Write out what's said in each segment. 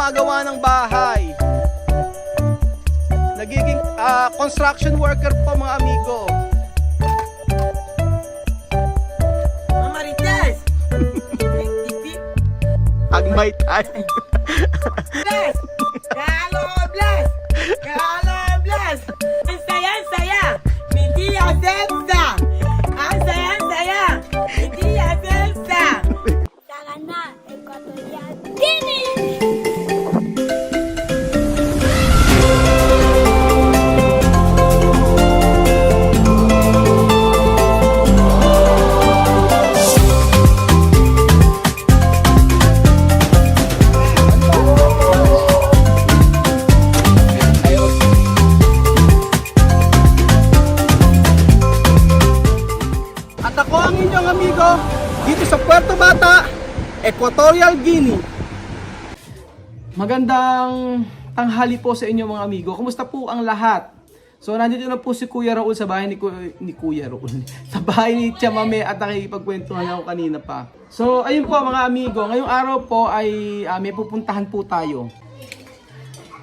gumagawa ng bahay. Nagiging construction worker po mga amigo. Marites! Pag may time. Bless! Kalo bless! Kalo bless! Ang saya, ang saya! Hindi asensa! Ang saya, ang saya! Hindi asensa! Sana na, Equatorial Guinea! At ako ang inyong amigo dito sa Puerto Bata, Equatorial Guinea. Magandang tanghali po sa inyo mga amigo. Kumusta po ang lahat? So nandito na po si Kuya Raul sa bahay ni Kuya Raul. Sa bahay ni Chamame at nakikipagkwentuhan ako kanina pa. So ayun po mga amigo, ngayong araw po ay may pupuntahan po tayo.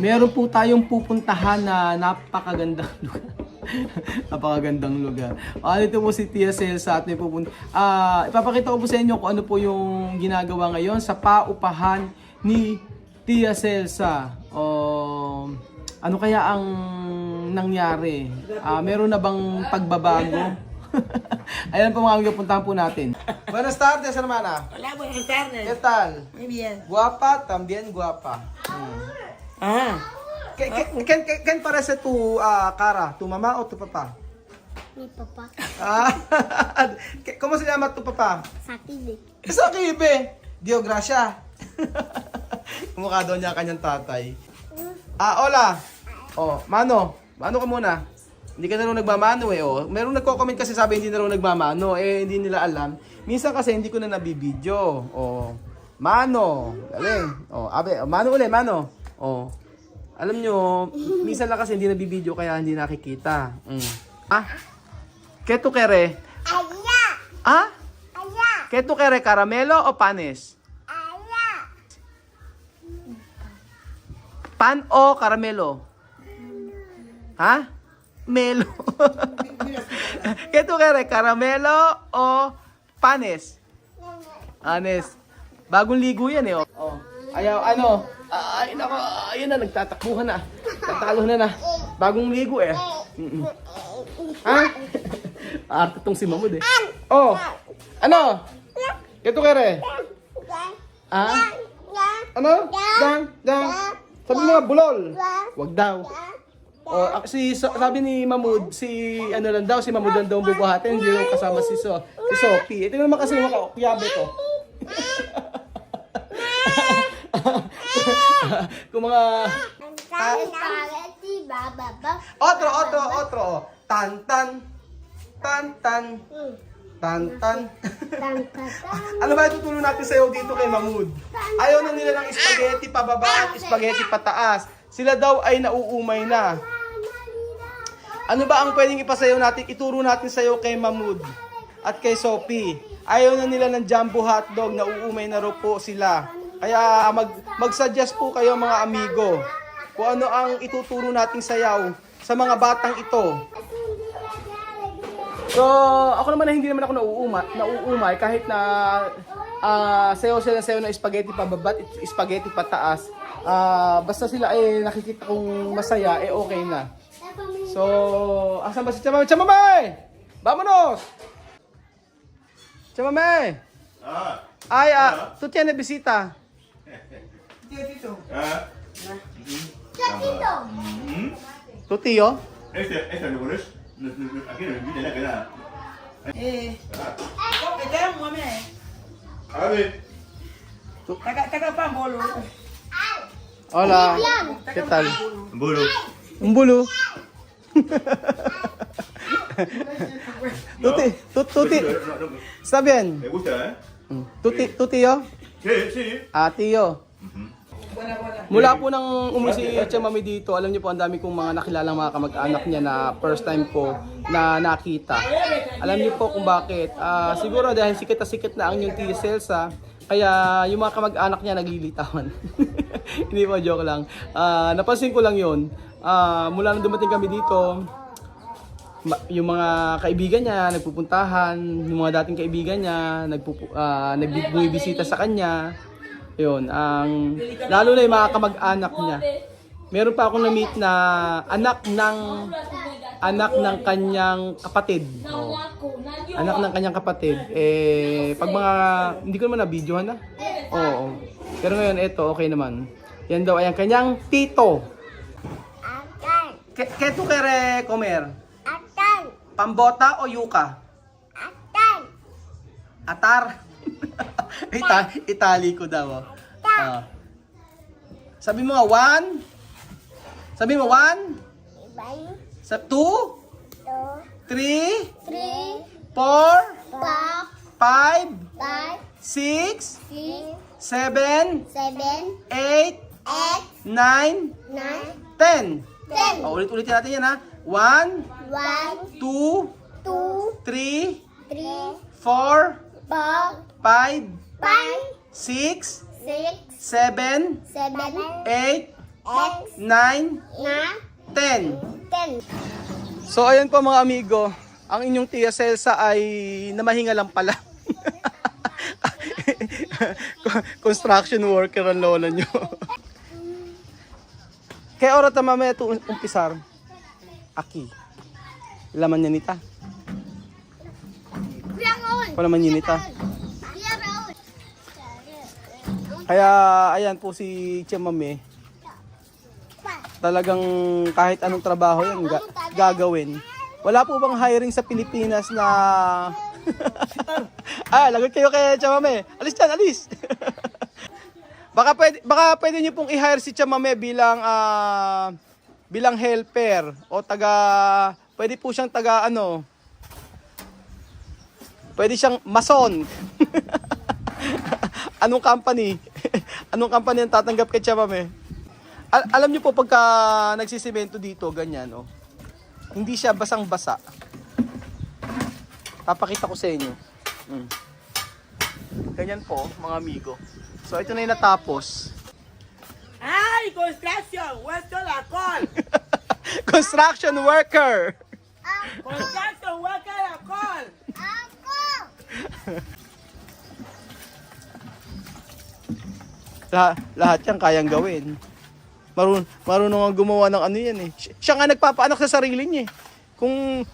Meron po tayong pupuntahan na napakagandang lugar. Napakagandang lugar. Dito po si Tia Celsa at may pupunta. Ipapakita ko po sa inyo kung ano po yung ginagawa ngayon sa paupahan ni Tia Celsa. Ano kaya ang nangyari? Meron na bang pagbabago? Ayan po mga amigo, puntahan po natin. Buenas tardes, hermana. Hola, buenas tardes. ¿Qué tal? Muy bien. Guapa, también guapa. Ah, ¿Quién parece tu cara? ¿Tu mamá o tu papá? Mi papá, ¿Cómo se llama tu papá? Sakide. Sa Kibe. Dio gracia. Kumukha daw niya ang kanyang tatay. Hola. Mano. Mano ka muna. Hindi ka na rin nagmamano Merong nagko-comment kasi sabi hindi na rin nagmamano. Hindi nila alam. Minsan kasi hindi ko na nabibidyo. Mano. Galing. Mano ulit, mano. Alam nyo, minsan lang kasi hindi nabibidyo kaya hindi nakikita. ¿Qué tú quieres? Allá, allá, ¿Qué tú quieres? ¿Caramelo o panes? allá. ¿Pan o caramelo? Melo. ¿Qué tú quieres? ¿Caramelo o panes? Panes. Bagong ligo yan Ayaw, ay, nako, ayun na, nagtatakbuhan na. Tatalo na. Bagong ligo Arte tong si Mamud Ano? ¿Qué tú quieres? Ano? Dang. Sabi mo nga, bulol. Wag daw. Sabi ni Mamud, si Mamud lang daw ang bubuhatin, hindi daw kasama si Sophie. Ito naman kasi mga kuyabe ko. Kung mga... Spaghetti, bababa. Otro. Tan. Tangkatan. Ano ba itutulong natin sa'yo dito kay Mamud? Ayaw na nila ng spaghetti pababa at spaghetti pataas. Sila daw ay nauumay na. Ano ba ang pwedeng ipasayaw natin, ituro natin sa'yo kay Mamud at kay Sophie? Ayaw na nila ng jumbo hotdog, nauumay na raw po sila. Kaya mag-suggest po kayo mga amigo kung ano ang ituturo nating sayaw sa mga batang ito. So, ako naman hindi naman ako nauumay kahit na sayaw sila sayaw ng spaghetti pababa at spaghetti pataas. Basta sila ay nakikita kong masaya, okay na. So, asan ba si Chamame? Chamame! Vámonos! Chamame! Ay, tú tienes visita. Tito. Chatito. ¿Tu tío? Esta lo pones, aquí no invita nada que nada. ¿Qué te mami? A ver, Taga pa bolo. Hola. ¿Qué tal? bolo. Un bulu. Tuti. ¿Está bien? Me gusta, Tu tío? Sí, sí. Tío. Mula po nang umuwi si Chamame dito, alam niyo po ang dami kong mga nakilalang mga kamag-anak niya na first time ko na nakita. Alam niyo po kung bakit. Siguro dahil sikat na sikat na ang yung Tia Celsa, Kaya yung mga kamag-anak niya naglilitawan. Hindi po, joke lang. Napansin ko lang yun. Mula nung dumating kami dito, yung mga kaibigan niya nagpupuntahan, yung mga dating kaibigan niya nagbibisita sa kanya. Yun, lalo na yung mga kamag-anak niya. Meron pa akong na-meet na anak ng kanyang kapatid. Oh. Anak ng kanyang kapatid. Pag mga hindi ko naman na-videohan na. Oo. Pero ngayon ito okay naman. Yan daw ay ang kanyang tito. Atan. Keto kere comer. Atan. Pambota o yuka? Atan. Atar. Itali ko daw. Sabi mo nga 1. Sabi mo 1. Ibang. Sa 2. 2. 3. 3. 4. 4. 5. 5. 6. 6. 7. 7. 8. 8. 9. 9. 10. 10. Ulit-ulitin natin yan ha. 1. 1. 2. 2. 3. 3. 4. 4. 5. 5. 6. 6. 7. 7. 8. 8. 9. 9. 10. 10. So ayan po mga amigo, ang inyong tia Celsa ay namahinga lang pala. Construction worker ang lola nyo. Kaya ora ta mamaya ito umpisar. Aki. Laman niya nita. Kuya Raul. Wala man niya nita. Kuya Raul. Kaya ayan po si Tia Mame. Talagang kahit anong trabaho yan gagawin. Wala po bang hiring sa Pilipinas na lagot kayo kay Tia Mame. Alis dyan, alis. baka pwede niyo pong i-hire si Tia Mame bilang helper o pwede po siyang pwede siyang mason. Anong company? Anong company ang tatanggap kay Tia Mame? Alam niyo po pagka nagsisemento dito, ganyan, oh. Hindi siya basang-basa. Papakita ko sa inyo. Ganyan po, mga amigo. So, ito na yung natapos. Ay, construction. Where's la call? Construction worker! Construction worker la call. Ako. Lahat yan kayang gawin. Marunong ang gumawa ng ano yan eh. Siya nga nagpapaanak sa sarili niya eh.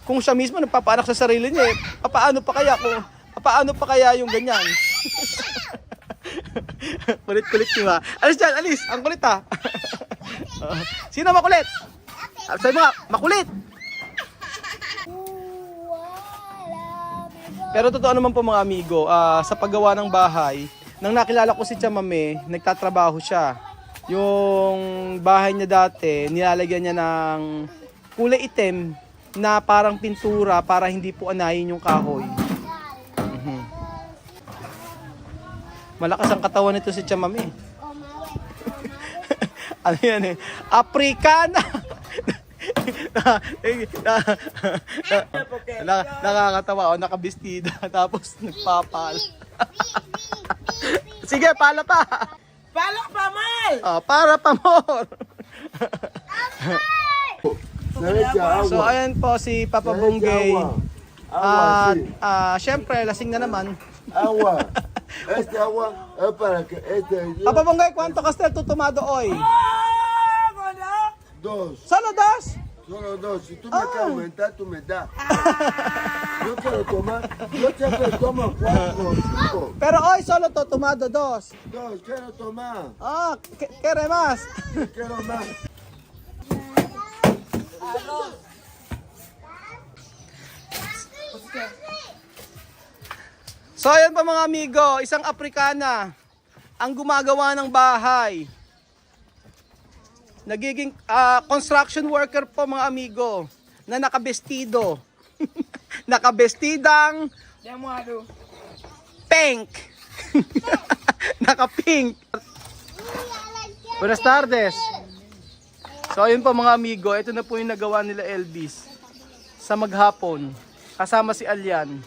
Kung siya mismo nagpapaanak sa sarili niya eh, paano pa kaya yung ganyan? Kulit-kulit niyo ha. Alis dyan, alis. Ang kulit ha. Sino makulit? Sabi mo nga, makulit. Pero totoo naman po mga amigo, sa paggawa ng bahay, nang nakilala ko si Tia Mame, nagtatrabaho siya. Yung bahay niya dati, nilalagyan niya ng kulay itim na parang pintura para hindi po anayin yung kahoy. Malakas ang katawan nito si Tia Mame. Ano yan eh? Africana! Nakakatawa o nakabistida tapos nagpapal. Sige, pala pa! Palak pa, Mal! Para pa more! So ayan po si Papa Bunggay. At syempre lasing na naman. Agua. Este agua es para que Papa Bunggay, ¿cuánto castel tu tomado hoy? Ah, bueno. dos. Solo dos? Solo dos. Si tú me quieres aumentar, tú me das. Yo quiero tomar. Yo siempre tomo 4 o 5. Pero hoy solo to tomado dos. Dos, quiero tomar. ¿Qué más? Quiero más. So ayan pa mga amigo, isang Africana ang gumagawa ng bahay. Nagiging construction worker po mga amigo na nakabestido. Nakabestidang Llamado. pink. Naka-pink. Buenas tardes. So ayun po mga amigo, ito na po yung nagawa nila Elvis sa maghapon. Kasama si Alyan.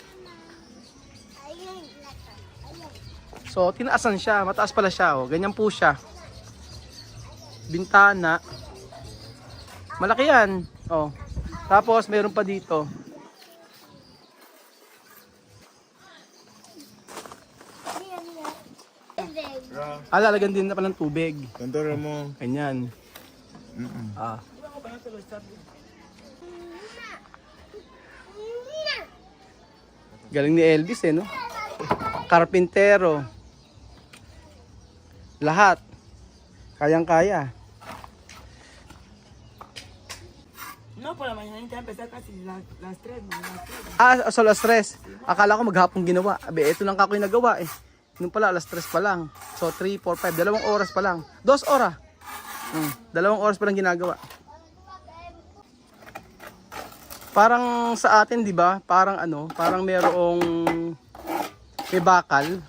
So, tinaasan siya. Mataas pala siya. Oh. Ganyan po siya. Bintana. Malaki yan. Oh. Tapos, mayroon pa dito. Lalagyan din na pa ng tubig. Tantara mo. Ganyan. Ah. Galing ni Elvis no? Karpintero. Lahat. Kayang-kaya. No, por la mañanita empezar casi las 3, ¿no? So alas 3. Akala ko maghapong ginawa. Abe, ito lang kako yung nagawa eh. Nung pala, alas 3 pa lang. So 3, 4, 5. 2 oras pa lang. 2 oras. 2 oras pa lang ginagawa. Parang sa atin, di ba? Parang ano, parang merong may bakal.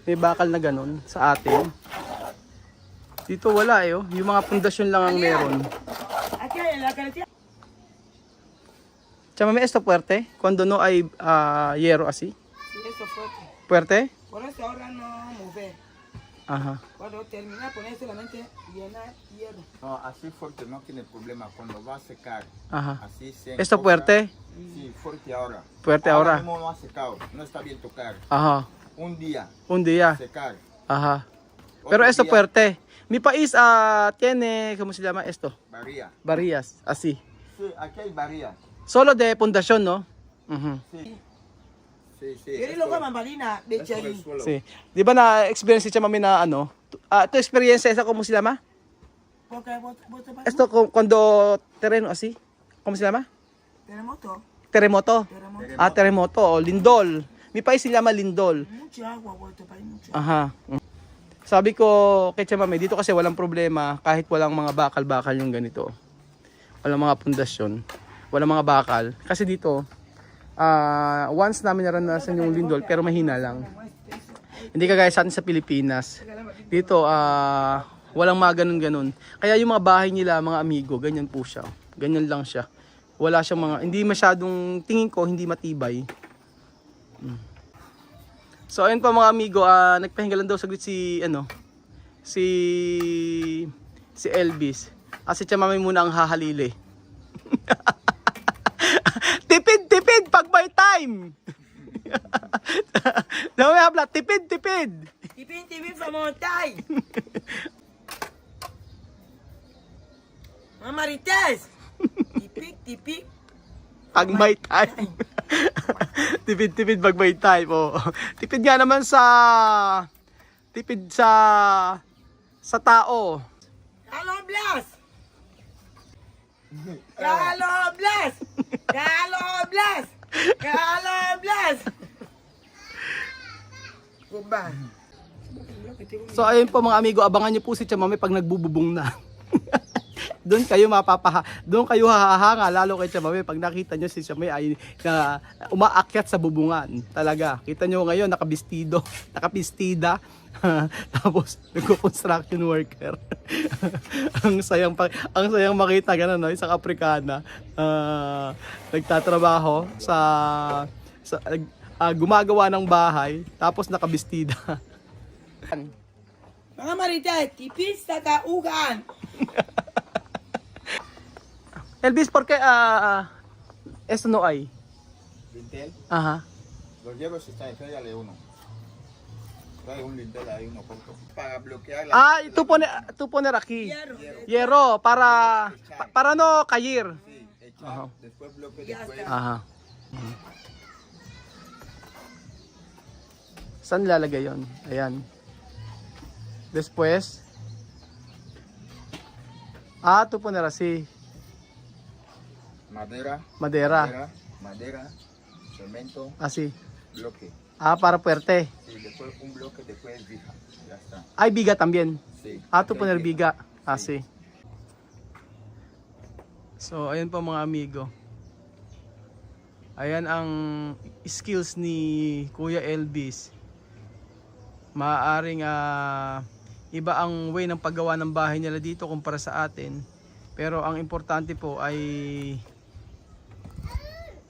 May bakal na ganun sa atin. Dito wala eh, oh. Yung mga pundasyon lang ang meron. Aquí en la carretera. Chama, ¿esto fuerte? Cuando no hay hierro así. Sí, eso fue. ¿Fuerte? Por eso ahora no mover. Ajá. Cuando termina poner solamente llenar hierro. No, así fuerte no tiene problema. Cuando va a secar, Ajá. así se ¿Esto enfoca. fuerte? Sí, fuerte ahora. Fuerte ahora. mismo no ha secado, no está bien tocar. Ajá. Un día, Un día. secar. Ajá. Otro Pero esto día, fuerte. Mi país tiene, ¿cómo se llama esto? Varía. Varillas, así. Sí, aquí hay varía. Solo de fundación, ¿no? Ujú. Sí. Sí, sí. Quiero es lo por- que Marina de es por el Chai. suelo. Sí. Di ba na-experience siya mami na ano? Tu experiencia esa, ¿cómo se llama? Porque vos te Esto cuando terreno así. ¿Cómo se llama? tenemos todo. Terremoto. Tenemos Terremoto o lindol. Mi país se llama lindol. mucho agua, vos te país mucho. Aha. Sabi ko kay Chamame, dito kasi walang problema kahit walang mga bakal-bakal yung ganito. Walang mga pundasyon. Walang mga bakal. Kasi dito, once namin naranasan yung lindol pero mahina lang. Hindi kagaya sa atin sa Pilipinas. Dito, walang mga ganun-ganun. Kaya yung mga bahay nila, mga amigo, ganyan po siya. Ganyan lang siya. Wala siyang mga, hindi masyadong, tingin ko, hindi matibay. So ayun pa mga amigo, nagpahinga lang daw saglit si si Elvis. Kasi Chamame muna ang hahalili. tipid pag may time. No, may habla, tipid. Tipin famontay. Mamarites. Tipik. Pag may time. tipid pag may time. Oh. Tipid nga naman sa tao. Halo Blas. Halo Blas. Halo Blas. Halo Blas. Kumba. So ayun po mga amigo, abangan niyo po si Chamame pag nagbububong na. Doon kayo doon kayo hahanga lalo kay Chamame pag nakita niyo si Chamame ay umaakyat sa bubungan. Talaga. Kita niyo ngayon nakapistida. Tapos nagko-construction worker. ang sayang makita ganun, no? Isang Aprikana nagtatrabaho sa gumagawa ng bahay tapos nakabistida. Mga marites, tipin sa kaugan. Elvis, ¿por qué esto no hay? Lintel, Ajá. los hierros están, tráigale uno. Trae un lintel ahí, uno corto. Para bloquear la... Tú poner aquí. Hierro. Hierro para no caer. Sí, echar, después bloque, Ya después... está. Aha. Saan lalagay yon? Ayan. Después. Tú poner así. Madera, Madera. cemento, Así. bloque. Para fuerte. Sí, después un bloque, después viga. Ya está. Hay viga también. Sí. Tú poner biga. Así. So, ayan po mga amigo. Ayan ang skills ni Kuya Elvis. Maaaring iba ang way ng paggawa ng bahay nila dito kumpara sa atin. Pero ang importante po ay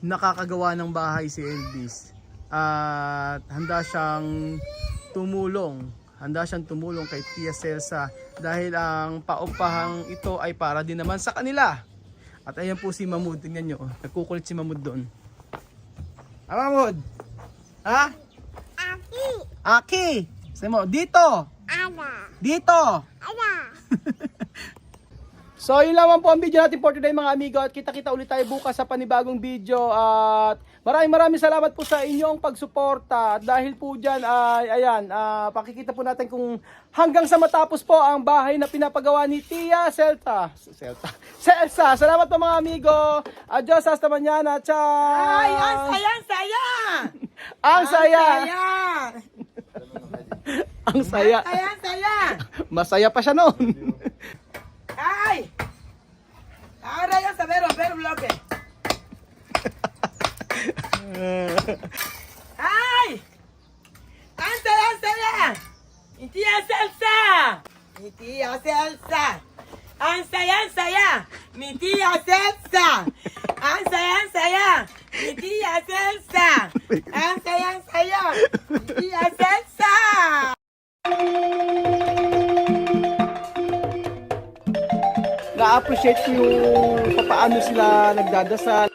nakakagawa ng bahay si Elvis. at handa siyang tumulong. Handa siyang tumulong kay Tia Celsa dahil ang paupahang ito ay para din naman sa kanila. At ayan po si Mahmoud, tingnan nyo, nagkukulit si Mahmoud doon. Ah, Mahmoud? Ha? Aki. Aki! Sabi mo, dito! Ada. Dito! Ada. So yun lamang po ang video natin for today mga amigo, at kita-kita ulit tayo bukas sa panibagong video, at maraming salamat po sa inyong pagsuporta. At dahil po dyan ay ayan, pakikita po natin kung hanggang sa matapos po ang bahay na pinapagawa ni Tia Celsa. Salamat po mga amigo. Adios, hasta mañana. Ciao. Ay, ang saya, ang saya! Ang saya. Ang saya. Saya, ang saya! Masaya pa siya noon. ¡Ay! Ahora ya saber romper un bloque. ¡Ay! ¡Ansa, ansa ya! ¡Mi tía Celsa! ¡Mi tía Celsa! ¡Ansa ya! ¡Mi tía Celsa! ¡Ansa ya! ¡Mi tía Celsa! ¡Ansa ya! ¡Mi tía Celsa! Na-appreciate ko yung paano sila nagdadasal.